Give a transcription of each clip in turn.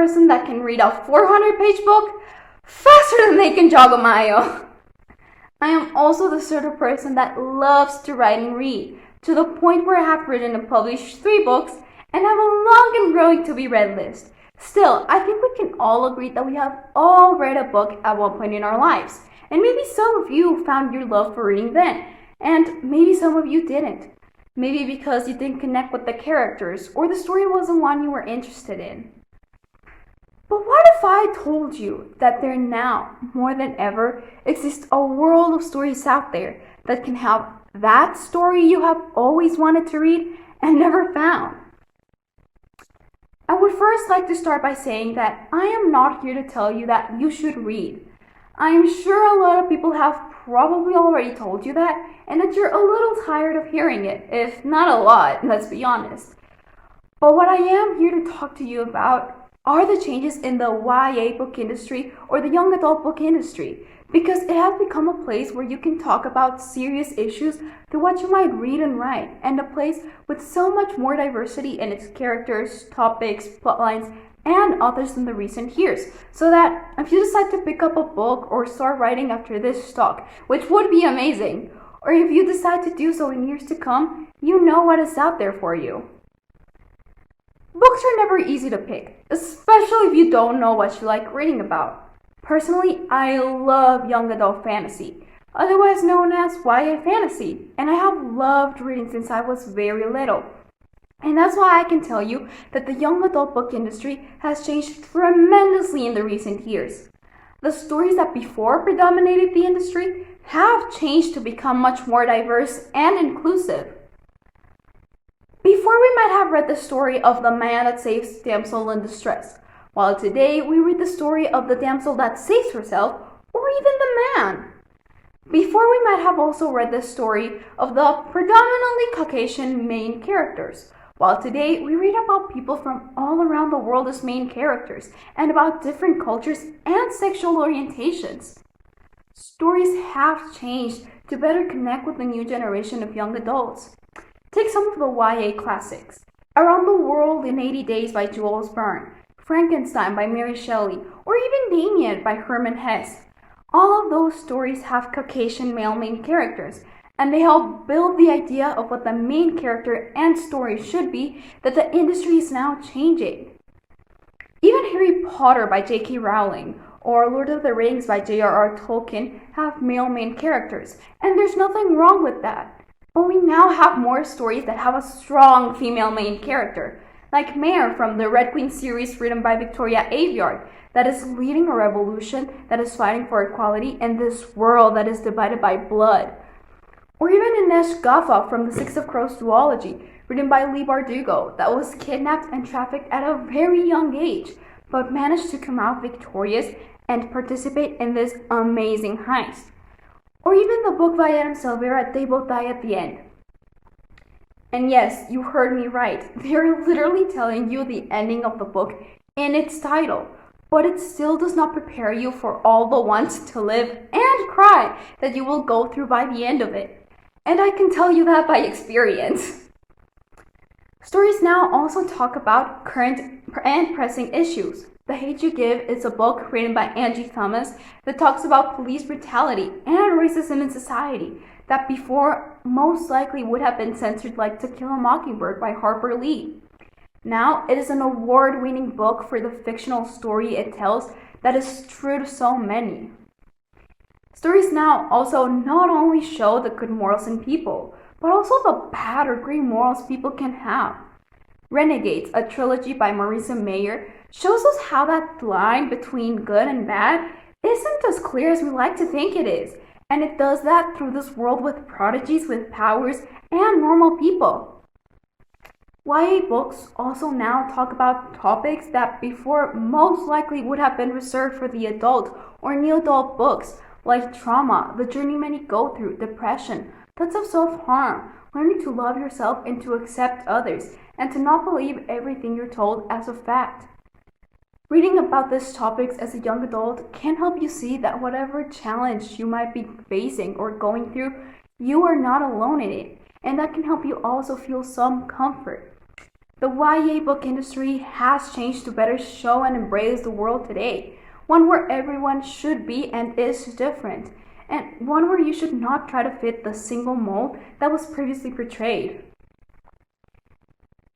person that can read a 400-page book faster than they can jog a mile. I am also the sort of person that loves to write and read, to the point where I have written and published 3 books and have a long and growing to-be-read list. Still, I think we can all agree that we have all read a book at one point in our lives. And maybe some of you found your love for reading then, and maybe some of you didn't. Maybe because you didn't connect with the characters, or the story wasn't one you were interested in. But what if I told you that there now, more than ever, exists a world of stories out there that can have that story you have always wanted to read and never found? I would first like to start by saying that I am not here to tell you that you should read. I am sure a lot of people have probably already told you that, and that you're a little tired of hearing it, if not a lot, let's be honest. But what I am here to talk to you about are the changes in the YA book industry or the young adult book industry, because it has become a place where you can talk about serious issues through what you might read and write, and a place with so much more diversity in its characters, topics, plotlines, and authors in the recent years, so that if you decide to pick up a book or start writing after this talk, which would be amazing, or if you decide to do so in years to come, you know what is out there for you. Books are never easy to pick, especially if you don't know what you like reading about. Personally, I love young adult fantasy, otherwise known as YA fantasy, and I have loved reading since I was very little. And that's why I can tell you that the young adult book industry has changed tremendously in the recent years. The stories that before predominated the industry have changed to become much more diverse and inclusive. Before we might have read the story of the man that saves damsel in distress, while today we read the story of the damsel that saves herself, or even the man. Before we might have also read the story of the predominantly Caucasian main characters, while today we read about people from all around the world as main characters, and about different cultures and sexual orientations. Stories have changed to better connect with the new generation of young adults. Take some of the YA classics. Around the World in 80 Days by Jules Verne, Frankenstein by Mary Shelley, or even Damien by Hermann Hesse. All of those stories have Caucasian male main characters, and they help build the idea of what the main character and story should be that the industry is now changing. Even Harry Potter by J.K. Rowling or Lord of the Rings by J.R.R. Tolkien have male main characters, and there's nothing wrong with that. But we now have more stories that have a strong female main character, like Mare from the Red Queen series written by Victoria Aveyard, that is leading a revolution that is fighting for equality in this world that is divided by blood. Or even Inesh Gaffa from the Six of Crows duology, written by Leigh Bardugo, that was kidnapped and trafficked at a very young age, but managed to come out victorious and participate in this amazing heist. Or even the book by Adam Silvera, They Both Die at the End. And yes, you heard me right. They're literally telling you the ending of the book in its title, but it still does not prepare you for all the wants to live and cry that you will go through by the end of it. And I can tell you that by experience. Stories now also talk about current and pressing issues. The Hate You Give is a book written by Angie Thomas that talks about police brutality and racism in society that before most likely would have been censored, like To Kill a Mockingbird by Harper Lee. Now it is an award-winning book for the fictional story it tells that is true to so many. Stories now also not only show the good morals in people, but also the bad or great morals people can have. Renegades, a trilogy by Marisa Mayer, shows us how that line between good and bad isn't as clear as we like to think it is, and it does that through this world with prodigies with powers and normal people. YA books also now talk about topics that before most likely would have been reserved for the adult or new adult books, like trauma, the journey many go through, depression, thoughts of self-harm, learning to love yourself and to accept others, and to not believe everything you're told as a fact. Reading about these topics as a young adult can help you see that whatever challenge you might be facing or going through, you are not alone in it, and that can help you also feel some comfort. The YA book industry has changed to better show and embrace the world today, one where everyone should be and is different, and one where you should not try to fit the single mold that was previously portrayed.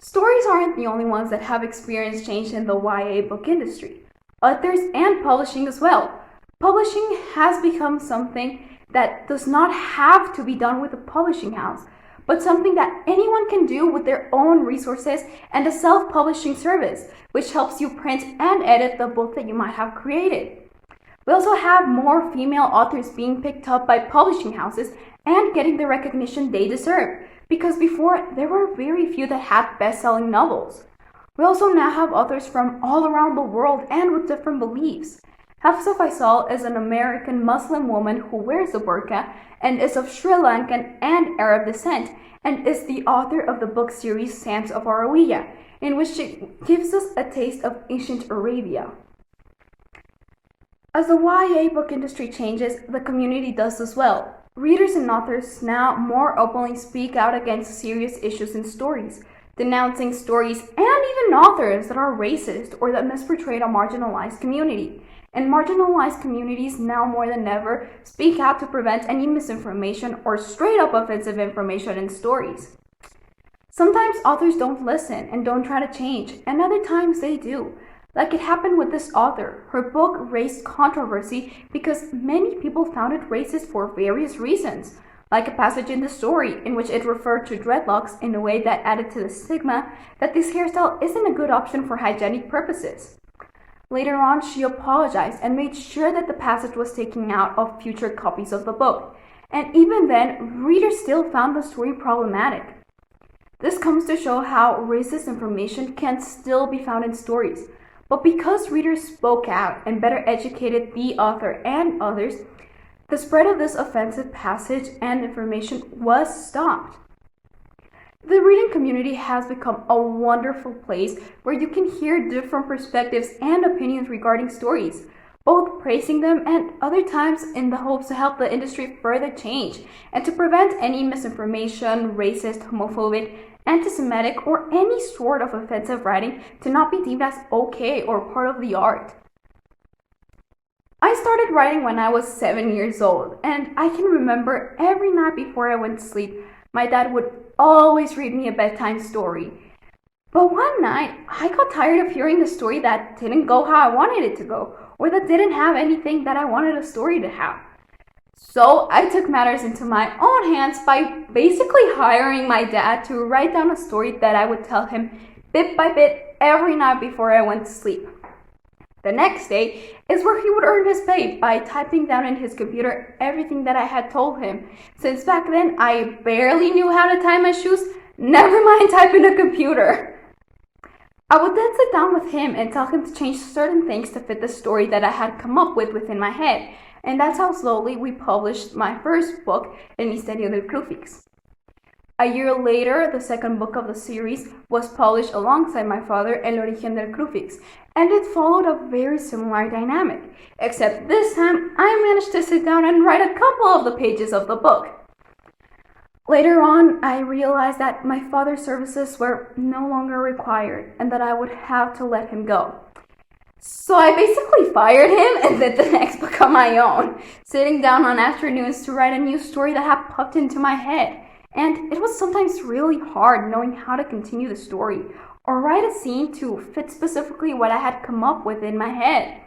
Stories aren't the only ones that have experienced change in the YA book industry. Authors and publishing as well. Publishing has become something that does not have to be done with a publishing house, but something that anyone can do with their own resources and a self-publishing service, which helps you print and edit the book that you might have created. We also have more female authors being picked up by publishing houses and getting the recognition they deserve, because before there were very few that had best-selling novels. We also now have authors from all around the world and with different beliefs. Hafsa Faisal is an American Muslim woman who wears a burqa and is of Sri Lankan and Arab descent, and is the author of the book series Sands of Arawiya, in which she gives us a taste of ancient Arabia. As the YA book industry changes, the community does as well. Readers and authors now more openly speak out against serious issues in stories, denouncing stories and even authors that are racist or that misportray a marginalized community. And marginalized communities now more than ever speak out to prevent any misinformation or straight up offensive information in stories. Sometimes authors don't listen and don't try to change, and other times they do. Like it happened with this author. Her book raised controversy because many people found it racist for various reasons, like a passage in the story in which it referred to dreadlocks in a way that added to the stigma that this hairstyle isn't a good option for hygienic purposes. Later on, she apologized and made sure that the passage was taken out of future copies of the book, and even then, readers still found the story problematic. This comes to show how racist information can still be found in stories, but because readers spoke out and better educated the author and others, the spread of this offensive passage and information was stopped. The reading community has become a wonderful place where you can hear different perspectives and opinions regarding stories, both praising them and other times in the hopes to help the industry further change and to prevent any misinformation, racist, homophobic, anti-Semitic, or any sort of offensive writing to not be deemed as okay or part of the art. I started writing when I was 7 years old, and I can remember every night before I went to sleep, my dad would always read me a bedtime story. But one night, I got tired of hearing a story that didn't go how I wanted it to go, or that didn't have anything that I wanted a story to have. So I took matters into my own hands by basically hiring my dad to write down a story that I would tell him bit by bit every night before I went to sleep. The next day is where he would earn his pay by typing down in his computer everything that I had told him. Since back then I barely knew how to tie my shoes, never mind type in a computer. I would then sit down with him and tell him to change certain things to fit the story that I had come up with within my head. And that's how slowly we published my first book, El Misterio del Crucifix. A year later, the second book of the series was published alongside my father, El Origen del Crucifix, and it followed a very similar dynamic, except this time I managed to sit down and write a couple of the pages of the book. Later on, I realized that my father's services were no longer required and that I would have to let him go. So I basically fired him and did the next book on my own, sitting down on afternoons to write a new story that had popped into my head. And it was sometimes really hard knowing how to continue the story or write a scene to fit specifically what I had come up with in my head.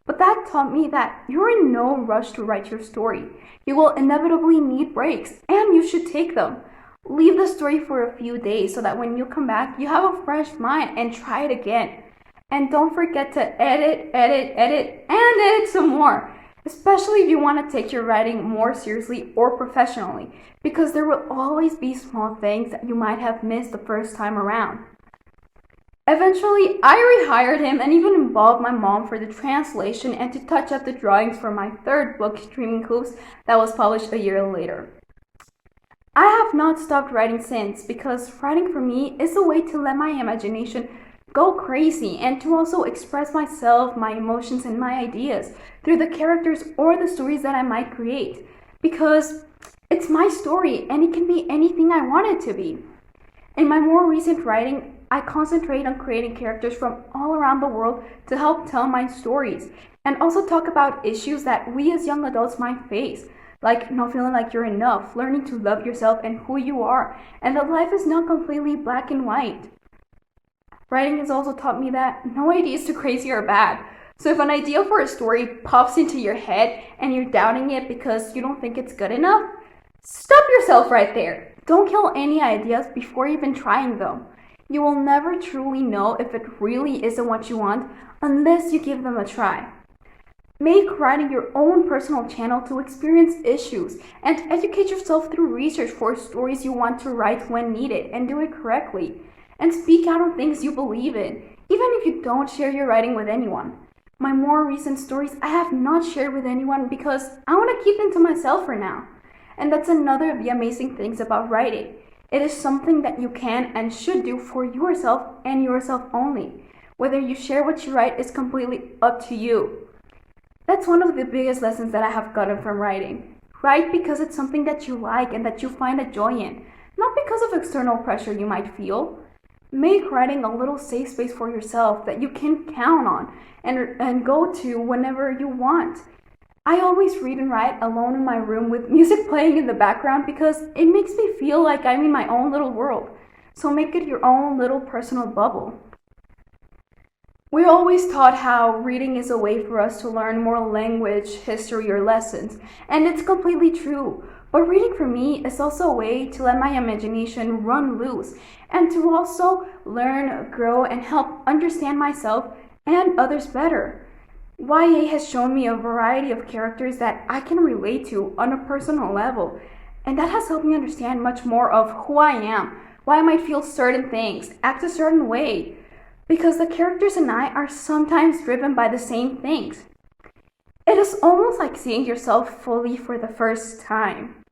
But that taught me that you're in no rush to write your story. You will inevitably need breaks, and you should take them. Leave the story for a few days so that when you come back, you have a fresh mind and try it again. And don't forget to edit, and edit some more, especially if you want to take your writing more seriously or professionally, because there will always be small things that you might have missed the first time around. Eventually, I rehired him and even involved my mom for the translation and to touch up the drawings for my third book, Streaming Hoops, that was published a year later. I have not stopped writing since, because writing for me is a way to let my imagination go crazy and to also express myself, my emotions, and my ideas through the characters or the stories that I might create, because it's my story and it can be anything I want it to be. In my more recent writing, I concentrate on creating characters from all around the world to help tell my stories, and also talk about issues that we as young adults might face, like not feeling like you're enough, learning to love yourself and who you are, and that life is not completely black and white. Writing has also taught me that no idea is too crazy or bad. So if an idea for a story pops into your head and you're doubting it because you don't think it's good enough, stop yourself right there. Don't kill any ideas before even trying them. You will never truly know if it really isn't what you want unless you give them a try. Make writing your own personal channel to experience issues and educate yourself through research for stories you want to write when needed, and do it correctly. And speak out on things you believe in, even if you don't share your writing with anyone. My more recent stories I have not shared with anyone because I want to keep them to myself for now. And that's another of the amazing things about writing. It is something that you can and should do for yourself and yourself only. Whether you share what you write is completely up to you. That's one of the biggest lessons that I have gotten from writing. Write because it's something that you like and that you find a joy in, not because of external pressure you might feel. Make writing a little safe space for yourself that you can count on and go to whenever you want. I always read and write alone in my room with music playing in the background because it makes me feel like I'm in my own little world. So make it your own little personal bubble. We're always taught how reading is a way for us to learn more language, history, or lessons, and it's completely true. But reading for me is also a way to let my imagination run loose and to also learn, grow, and help understand myself and others better. YA has shown me a variety of characters that I can relate to on a personal level, and that has helped me understand much more of who I am, why I might feel certain things, act a certain way, because the characters and I are sometimes driven by the same things. It is almost like seeing yourself fully for the first time.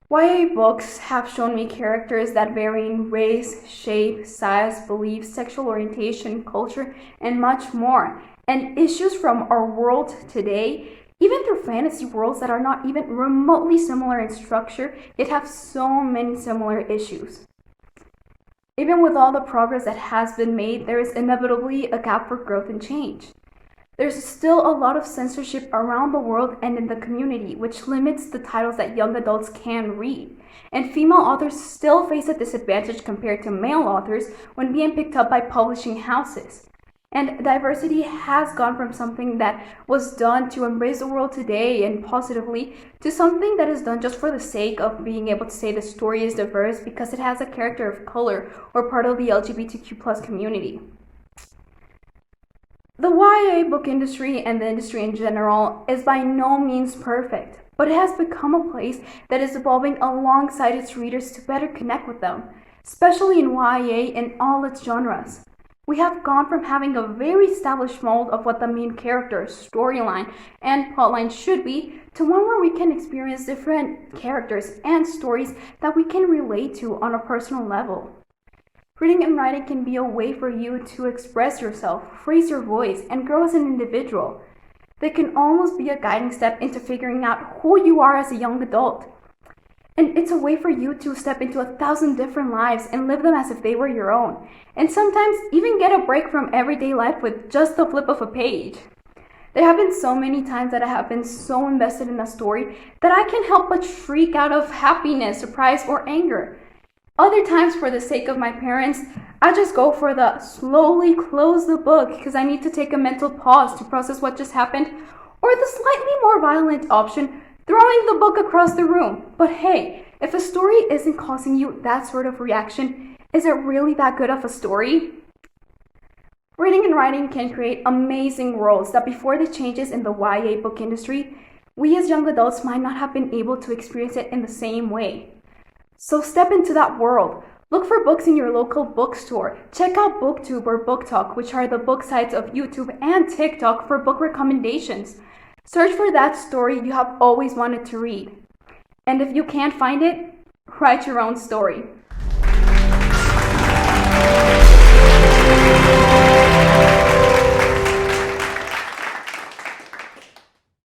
YA books have shown me characters that vary in race, shape, size, beliefs, sexual orientation, culture, and much more, and issues from our world today, even through fantasy worlds that are not even remotely similar in structure, yet have so many similar issues. Even with all the progress that has been made, there is inevitably a gap for growth and change. There's still a lot of censorship around the world and in the community, which limits the titles that young adults can read. And female authors still face a disadvantage compared to male authors when being picked up by publishing houses. And diversity has gone from something that was done to embrace the world today and positively to something that is done just for the sake of being able to say the story is diverse because it has a character of color or part of the LGBTQ+ community. The YA book industry and the industry in general is by no means perfect, but it has become a place that is evolving alongside its readers to better connect with them, especially in YA in all its genres. We have gone from having a very established mold of what the main character, storyline, and plotline should be to one where we can experience different characters and stories that we can relate to on a personal level. Reading and writing can be a way for you to express yourself, raise your voice, and grow as an individual. They can almost be a guiding step into figuring out who you are as a young adult. And it's a way for you to step into 1,000 different lives and live them as if they were your own. And sometimes even get a break from everyday life with just the flip of a page. There have been so many times that I have been so invested in a story that I can't help but shriek out of happiness, surprise, or anger. Other times, for the sake of my parents, I just go for the slowly close the book because I need to take a mental pause to process what just happened, or the slightly more violent option, throwing the book across the room. But hey, if a story isn't causing you that sort of reaction, is it really that good of a story? Reading and writing can create amazing worlds that before the changes in the YA book industry, we as young adults might not have been able to experience it in the same way. So step into that world. Look for books in your local bookstore. Check out BookTube or BookTok, which are the book sites of YouTube and TikTok for book recommendations. Search for that story you have always wanted to read. And if you can't find it, write your own story.